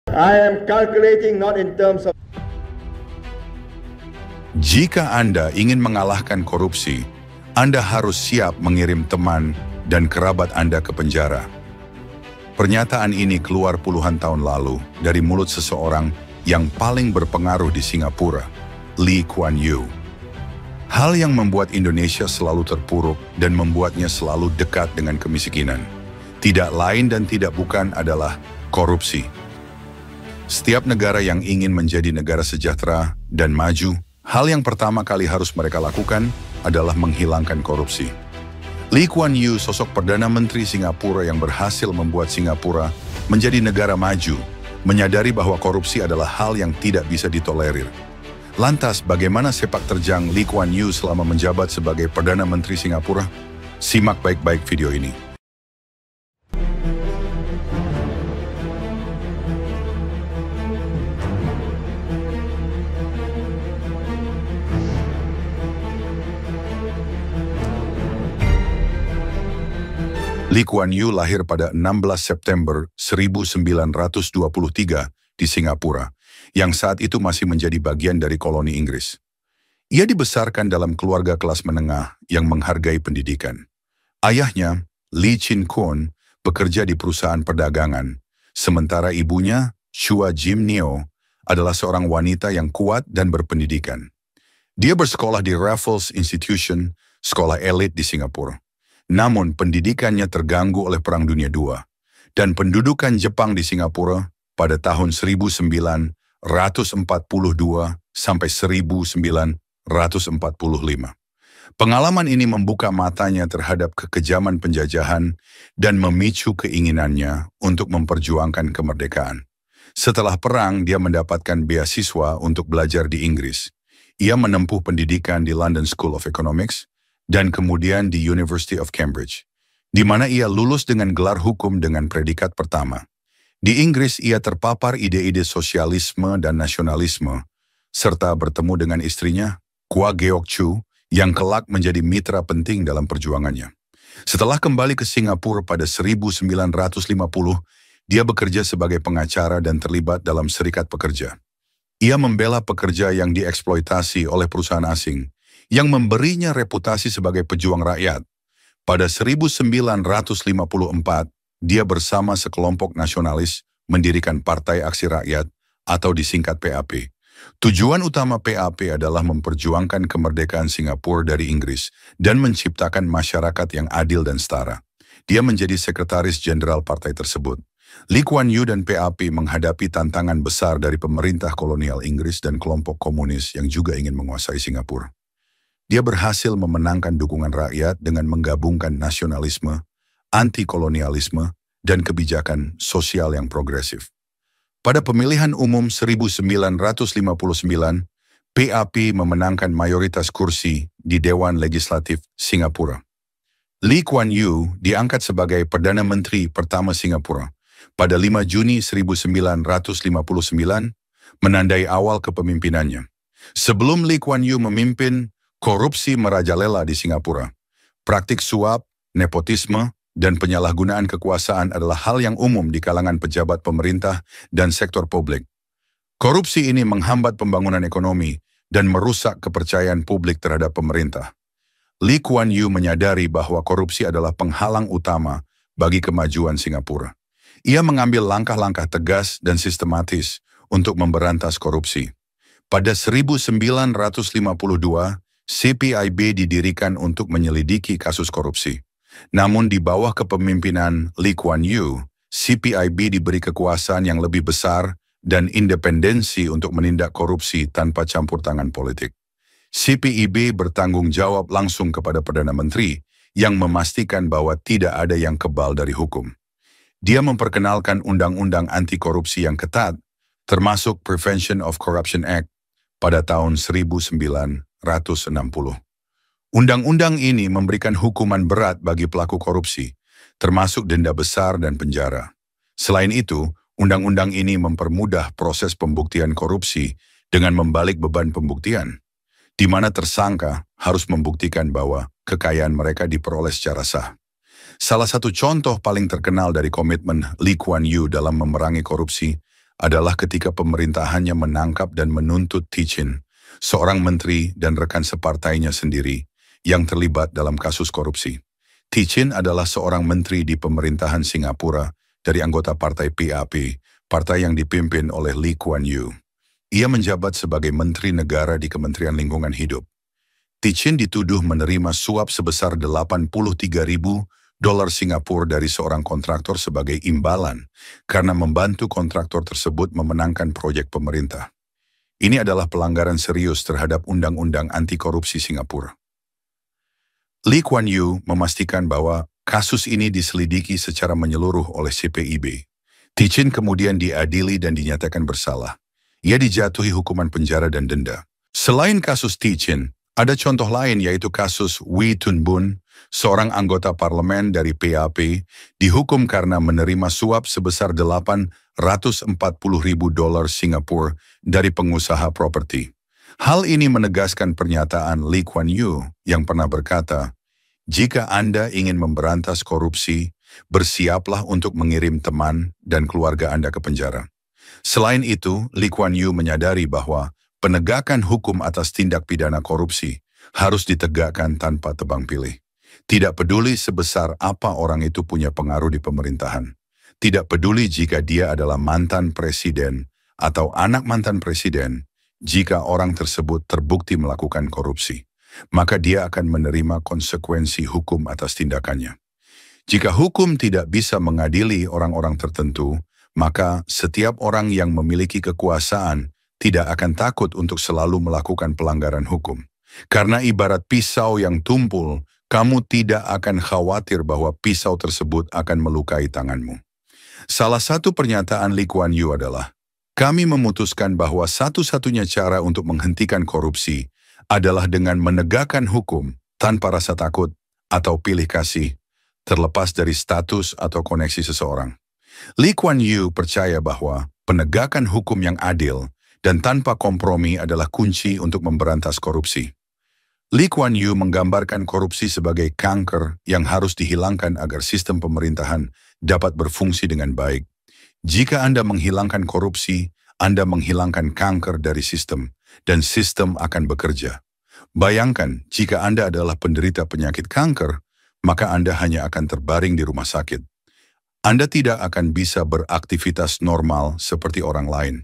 I am calculating not in terms of. Jika Anda ingin mengalahkan korupsi, Anda harus siap mengirim teman dan kerabat Anda ke penjara. Pernyataan ini keluar puluhan tahun lalu dari mulut seseorang yang paling berpengaruh di Singapura, Lee Kuan Yew. Hal yang membuat Indonesia selalu terpuruk dan membuatnya selalu dekat dengan kemiskinan, tidak lain dan tidak bukan adalah korupsi. Setiap negara yang ingin menjadi negara sejahtera dan maju, hal yang pertama kali harus mereka lakukan adalah menghilangkan korupsi. Lee Kuan Yew, sosok Perdana Menteri Singapura yang berhasil membuat Singapura menjadi negara maju, menyadari bahwa korupsi adalah hal yang tidak bisa ditolerir. Lantas, bagaimana sepak terjang Lee Kuan Yew selama menjabat sebagai Perdana Menteri Singapura? Simak baik-baik video ini. Lee Kuan Yew lahir pada 16 September 1923 di Singapura, yang saat itu masih menjadi bagian dari koloni Inggris. Ia dibesarkan dalam keluarga kelas menengah yang menghargai pendidikan. Ayahnya, Lee Chin Koon, bekerja di perusahaan perdagangan, sementara ibunya, Chua Jim Neo, adalah seorang wanita yang kuat dan berpendidikan. Dia bersekolah di Raffles Institution, sekolah elit di Singapura. Namun pendidikannya terganggu oleh Perang Dunia II, dan pendudukan Jepang di Singapura pada tahun 1942 sampai 1945. Pengalaman ini membuka matanya terhadap kekejaman penjajahan dan memicu keinginannya untuk memperjuangkan kemerdekaan. Setelah perang, dia mendapatkan beasiswa untuk belajar di Inggris. Ia menempuh pendidikan di London School of Economics dan kemudian di University of Cambridge, di mana ia lulus dengan gelar hukum dengan predikat pertama. Di Inggris, ia terpapar ide-ide sosialisme dan nasionalisme, serta bertemu dengan istrinya, Kwa Geok Chu, yang kelak menjadi mitra penting dalam perjuangannya. Setelah kembali ke Singapura pada 1950, dia bekerja sebagai pengacara dan terlibat dalam serikat pekerja. Ia membela pekerja yang dieksploitasi oleh perusahaan asing, yang memberinya reputasi sebagai pejuang rakyat. Pada 1954, dia bersama sekelompok nasionalis mendirikan Partai Aksi Rakyat atau disingkat PAP. Tujuan utama PAP adalah memperjuangkan kemerdekaan Singapura dari Inggris dan menciptakan masyarakat yang adil dan setara. Dia menjadi sekretaris jenderal partai tersebut. Lee Kuan Yew dan PAP menghadapi tantangan besar dari pemerintah kolonial Inggris dan kelompok komunis yang juga ingin menguasai Singapura. Dia berhasil memenangkan dukungan rakyat dengan menggabungkan nasionalisme, anti-kolonialisme, dan kebijakan sosial yang progresif. Pada pemilihan umum 1959, PAP memenangkan mayoritas kursi di Dewan Legislatif Singapura. Lee Kuan Yew diangkat sebagai Perdana Menteri pertama Singapura pada 5 Juni 1959, menandai awal kepemimpinannya. Sebelum Lee Kuan Yew memimpin, korupsi merajalela di Singapura. Praktik suap, nepotisme, dan penyalahgunaan kekuasaan adalah hal yang umum di kalangan pejabat pemerintah dan sektor publik. Korupsi ini menghambat pembangunan ekonomi dan merusak kepercayaan publik terhadap pemerintah. Lee Kuan Yew menyadari bahwa korupsi adalah penghalang utama bagi kemajuan Singapura. Ia mengambil langkah-langkah tegas dan sistematis untuk memberantas korupsi. Pada 1952, CPIB didirikan untuk menyelidiki kasus korupsi. Namun di bawah kepemimpinan Lee Kuan Yew, CPIB diberi kekuasaan yang lebih besar dan independensi untuk menindak korupsi tanpa campur tangan politik. CPIB bertanggung jawab langsung kepada Perdana Menteri yang memastikan bahwa tidak ada yang kebal dari hukum. Dia memperkenalkan undang-undang anti korupsi yang ketat, termasuk Prevention of Corruption Act pada tahun 1960. Undang-undang ini memberikan hukuman berat bagi pelaku korupsi, termasuk denda besar dan penjara. Selain itu, undang-undang ini mempermudah proses pembuktian korupsi dengan membalik beban pembuktian, di mana tersangka harus membuktikan bahwa kekayaan mereka diperoleh secara sah. Salah satu contoh paling terkenal dari komitmen Lee Kuan Yew dalam memerangi korupsi adalah ketika pemerintahannya menangkap dan menuntut Thichin, seorang menteri dan rekan separtainya sendiri, yang terlibat dalam kasus korupsi. Thichin adalah seorang menteri di pemerintahan Singapura dari anggota partai PAP, partai yang dipimpin oleh Lee Kuan Yew. Ia menjabat sebagai Menteri Negara di Kementerian Lingkungan Hidup. Thichin dituduh menerima suap sebesar 83.000 dolar Singapura dari seorang kontraktor sebagai imbalan karena membantu kontraktor tersebut memenangkan proyek pemerintah. Ini adalah pelanggaran serius terhadap Undang-Undang Anti Korupsi Singapura. Lee Kuan Yew memastikan bahwa kasus ini diselidiki secara menyeluruh oleh CPIB. Thichin kemudian diadili dan dinyatakan bersalah. Ia dijatuhi hukuman penjara dan denda. Selain kasus Thichin, ada contoh lain yaitu kasus Wee Tun Bun, seorang anggota parlemen dari PAP, dihukum karena menerima suap sebesar 840.000 dolar Singapura dari pengusaha properti. Hal ini menegaskan pernyataan Lee Kuan Yew yang pernah berkata, "Jika Anda ingin memberantas korupsi, bersiaplah untuk mengirim teman dan keluarga Anda ke penjara." Selain itu, Lee Kuan Yew menyadari bahwa penegakan hukum atas tindak pidana korupsi harus ditegakkan tanpa tebang pilih. Tidak peduli sebesar apa orang itu punya pengaruh di pemerintahan. Tidak peduli jika dia adalah mantan presiden atau anak mantan presiden. Jika orang tersebut terbukti melakukan korupsi, maka dia akan menerima konsekuensi hukum atas tindakannya. Jika hukum tidak bisa mengadili orang-orang tertentu, maka setiap orang yang memiliki kekuasaan tidak akan takut untuk selalu melakukan pelanggaran hukum. Karena ibarat pisau yang tumpul, kamu tidak akan khawatir bahwa pisau tersebut akan melukai tanganmu. Salah satu pernyataan Lee Kuan Yew adalah, "Kami memutuskan bahwa satu-satunya cara untuk menghentikan korupsi adalah dengan menegakkan hukum tanpa rasa takut atau pilih kasih, terlepas dari status atau koneksi seseorang." Lee Kuan Yew percaya bahwa penegakan hukum yang adil dan tanpa kompromi adalah kunci untuk memberantas korupsi. Lee Kuan Yew menggambarkan korupsi sebagai kanker yang harus dihilangkan agar sistem pemerintahan dapat berfungsi dengan baik. Jika Anda menghilangkan korupsi, Anda menghilangkan kanker dari sistem, dan sistem akan bekerja. Bayangkan, jika Anda adalah penderita penyakit kanker, maka Anda hanya akan terbaring di rumah sakit. Anda tidak akan bisa beraktivitas normal seperti orang lain.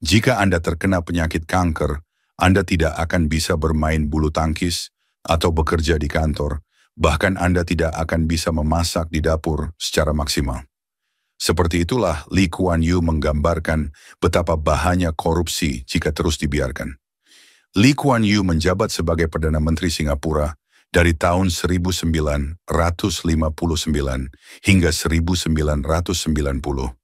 Jika Anda terkena penyakit kanker, Anda tidak akan bisa bermain bulu tangkis atau bekerja di kantor, bahkan Anda tidak akan bisa memasak di dapur secara maksimal. Seperti itulah Lee Kuan Yew menggambarkan betapa bahayanya korupsi jika terus dibiarkan. Lee Kuan Yew menjabat sebagai Perdana Menteri Singapura dari tahun 1959 hingga 1990.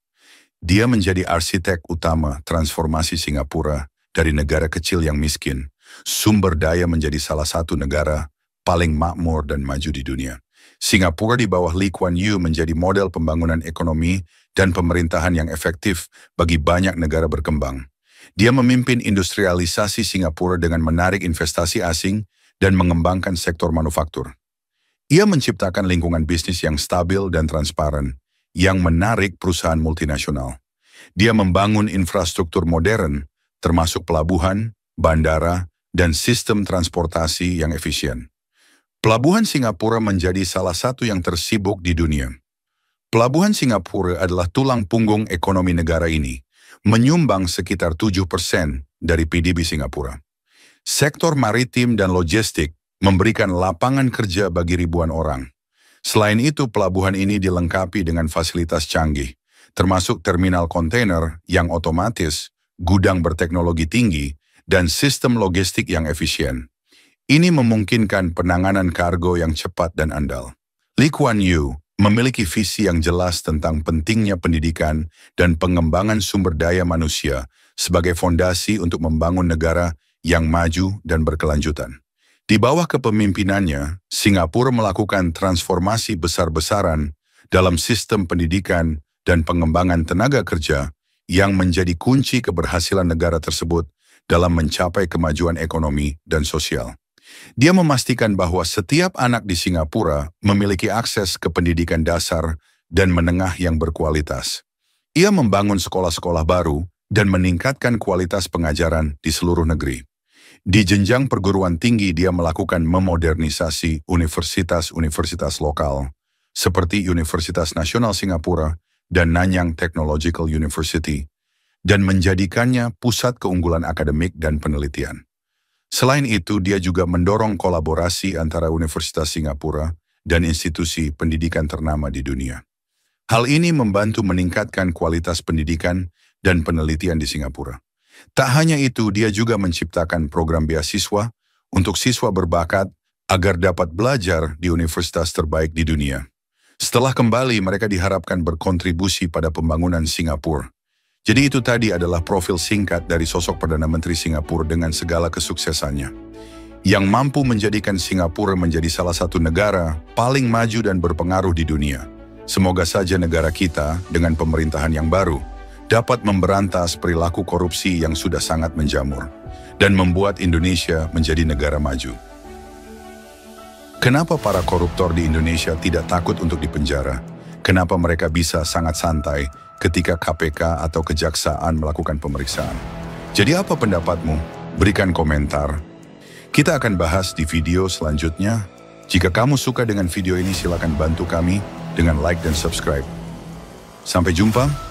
Dia menjadi arsitek utama transformasi Singapura dari negara kecil yang miskin, sumber daya menjadi salah satu negara paling makmur dan maju di dunia. Singapura di bawah Lee Kuan Yew menjadi model pembangunan ekonomi dan pemerintahan yang efektif bagi banyak negara berkembang. Dia memimpin industrialisasi Singapura dengan menarik investasi asing dan mengembangkan sektor manufaktur. Ia menciptakan lingkungan bisnis yang stabil dan transparan, yang menarik perusahaan multinasional. Dia membangun infrastruktur modern, termasuk pelabuhan, bandara, dan sistem transportasi yang efisien. Pelabuhan Singapura menjadi salah satu yang tersibuk di dunia. Pelabuhan Singapura adalah tulang punggung ekonomi negara ini, menyumbang sekitar 7% dari PDB Singapura. Sektor maritim dan logistik memberikan lapangan kerja bagi ribuan orang. Selain itu, pelabuhan ini dilengkapi dengan fasilitas canggih, termasuk terminal kontainer yang otomatis, gudang berteknologi tinggi, dan sistem logistik yang efisien. Ini memungkinkan penanganan kargo yang cepat dan andal. Lee Kuan Yew memiliki visi yang jelas tentang pentingnya pendidikan dan pengembangan sumber daya manusia sebagai fondasi untuk membangun negara yang maju dan berkelanjutan. Di bawah kepemimpinannya, Singapura melakukan transformasi besar-besaran dalam sistem pendidikan dan pengembangan tenaga kerja yang menjadi kunci keberhasilan negara tersebut dalam mencapai kemajuan ekonomi dan sosial. Dia memastikan bahwa setiap anak di Singapura memiliki akses ke pendidikan dasar dan menengah yang berkualitas. Ia membangun sekolah-sekolah baru dan meningkatkan kualitas pengajaran di seluruh negeri. Di jenjang perguruan tinggi dia melakukan memodernisasi universitas-universitas lokal, seperti Universitas Nasional Singapura dan Nanyang Technological University, dan menjadikannya pusat keunggulan akademik dan penelitian. Selain itu, dia juga mendorong kolaborasi antara Universitas Singapura dan institusi pendidikan ternama di dunia. Hal ini membantu meningkatkan kualitas pendidikan dan penelitian di Singapura. Tak hanya itu, dia juga menciptakan program beasiswa untuk siswa berbakat agar dapat belajar di universitas terbaik di dunia. Setelah kembali, mereka diharapkan berkontribusi pada pembangunan Singapura. Jadi itu tadi adalah profil singkat dari sosok Perdana Menteri Singapura dengan segala kesuksesannya, yang mampu menjadikan Singapura menjadi salah satu negara paling maju dan berpengaruh di dunia. Semoga saja negara kita dengan pemerintahan yang baru dapat memberantas perilaku korupsi yang sudah sangat menjamur dan membuat Indonesia menjadi negara maju. Kenapa para koruptor di Indonesia tidak takut untuk dipenjara? Kenapa mereka bisa sangat santai ketika KPK atau Kejaksaan melakukan pemeriksaan? Jadi apa pendapatmu? Berikan komentar. Kita akan bahas di video selanjutnya. Jika kamu suka dengan video ini, silakan bantu kami dengan like dan subscribe. Sampai jumpa.